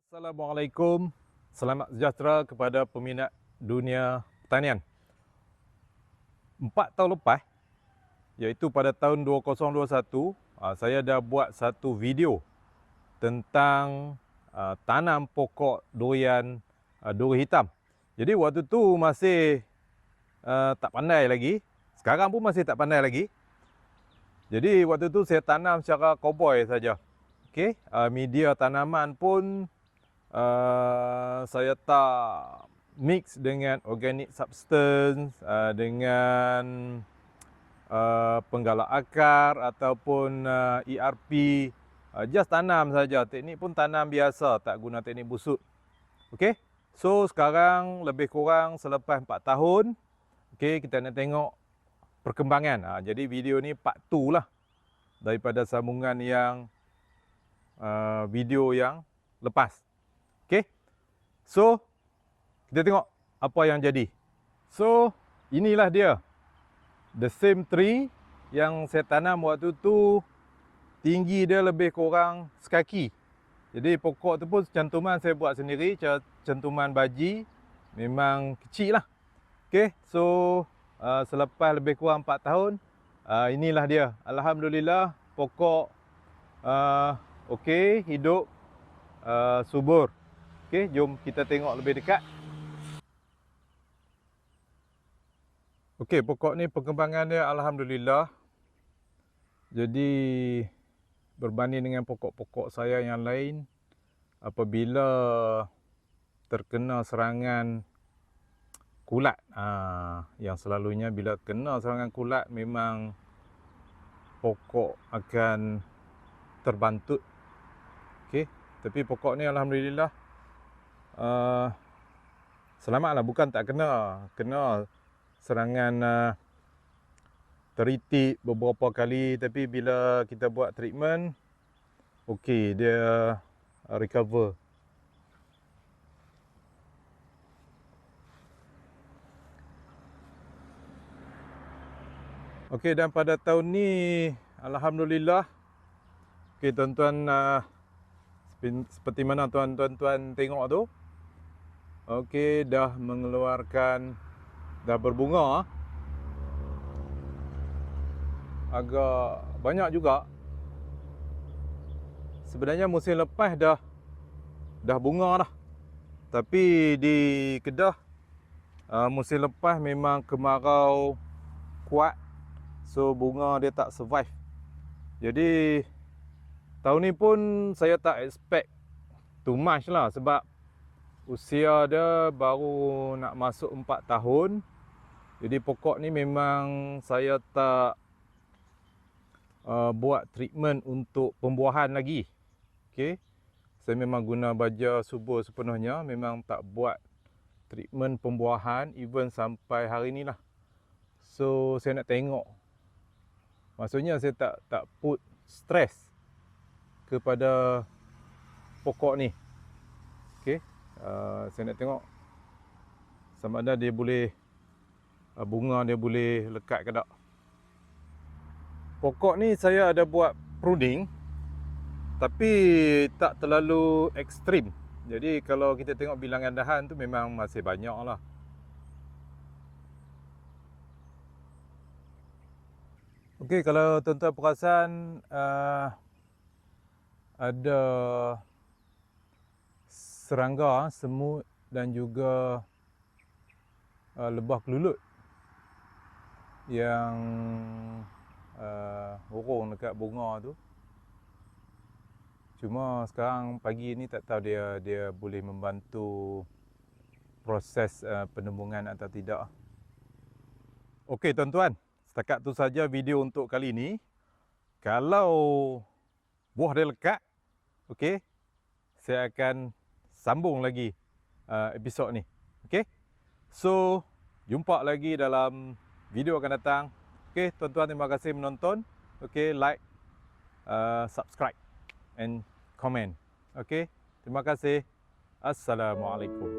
Assalamualaikum, selamat sejahtera kepada peminat dunia pertanian. 4 tahun lepas, iaitu pada tahun 2021, saya dah buat satu video tentang tanam pokok durian duri hitam. Jadi waktu tu masih tak pandai lagi, sekarang pun masih tak pandai lagi. Jadi waktu tu saya tanam secara cowboy saja. Okey, media tanaman pun saya tak mix dengan organic substance, dengan penggalak akar ataupun ERP. Just tanam saja. Teknik pun tanam biasa, tak guna teknik busuk. Okey. So sekarang lebih kurang selepas 4 tahun, okey, kita nak tengok perkembangan. Jadi video ni part 2 lah daripada sambungan yang video yang lepas. Okey. So kita tengok apa yang jadi. So inilah dia. The same tree yang saya tanam waktu tu, tinggi dia lebih kurang sekaki. Jadi pokok tu pun cantuman saya buat sendiri, cantuman baji, memang kecil lah. Okey, so selepas lebih kurang 4 tahun, inilah dia. Alhamdulillah, pokok okey, hidup, subur. Okey, jom kita tengok lebih dekat. Okey, pokok ni perkembangan dia alhamdulillah. Jadi berbanding dengan pokok-pokok saya yang lain, apabila terkena serangan kulat, yang selalunya bila kena serangan kulat memang pokok akan terbantut. Okey, tapi pokok ni alhamdulillah selamatlah, bukan tak kena serangan teritik beberapa kali, tapi bila kita buat treatment, okey, dia recover. Okey, dan pada tahun ni alhamdulillah, okey tuan-tuan, seperti mana tuan-tuan tengok tu, okey, dah mengeluarkan, dah berbunga. Agak banyak juga. Sebenarnya musim lepas dah bunga dah. Tapi di Kedah musim lepas memang kemarau kuat, so bunga dia tak survive. Jadi tahun ni pun saya tak expect too much lah, sebab usia dia baru nak masuk 4 tahun. Jadi pokok ni memang saya tak buat treatment untuk pembuahan lagi. Okey. Saya memang guna baja subur sepenuhnya, memang tak buat treatment pembuahan even sampai hari ni lah. So saya nak tengok. Maksudnya saya tak put stress kepada pokok ni. Okey. Saya nak tengok sama ada dia boleh bunga dia boleh lekat ke tak. Pokok ni saya ada buat pruning, tapi tak terlalu ekstrim. Jadi kalau kita tengok bilangan dahan tu memang masih banyak lah. Okey, kalau tuan-tuan perasan ada serangga, semut dan juga lebah kelulut yang urung dekat bunga tu. Cuma sekarang pagi ni tak tahu dia boleh membantu proses penembungan atau tidak. Okey tuan-tuan, setakat tu saja video untuk kali ini. Kalau buah dia lekat, okey, saya akan sambung lagi episod ni. Okey. So, jumpa lagi dalam video akan datang. Okey, tuan-tuan, terima kasih menonton. Okey, like, subscribe and comment. Okey, terima kasih. Assalamualaikum.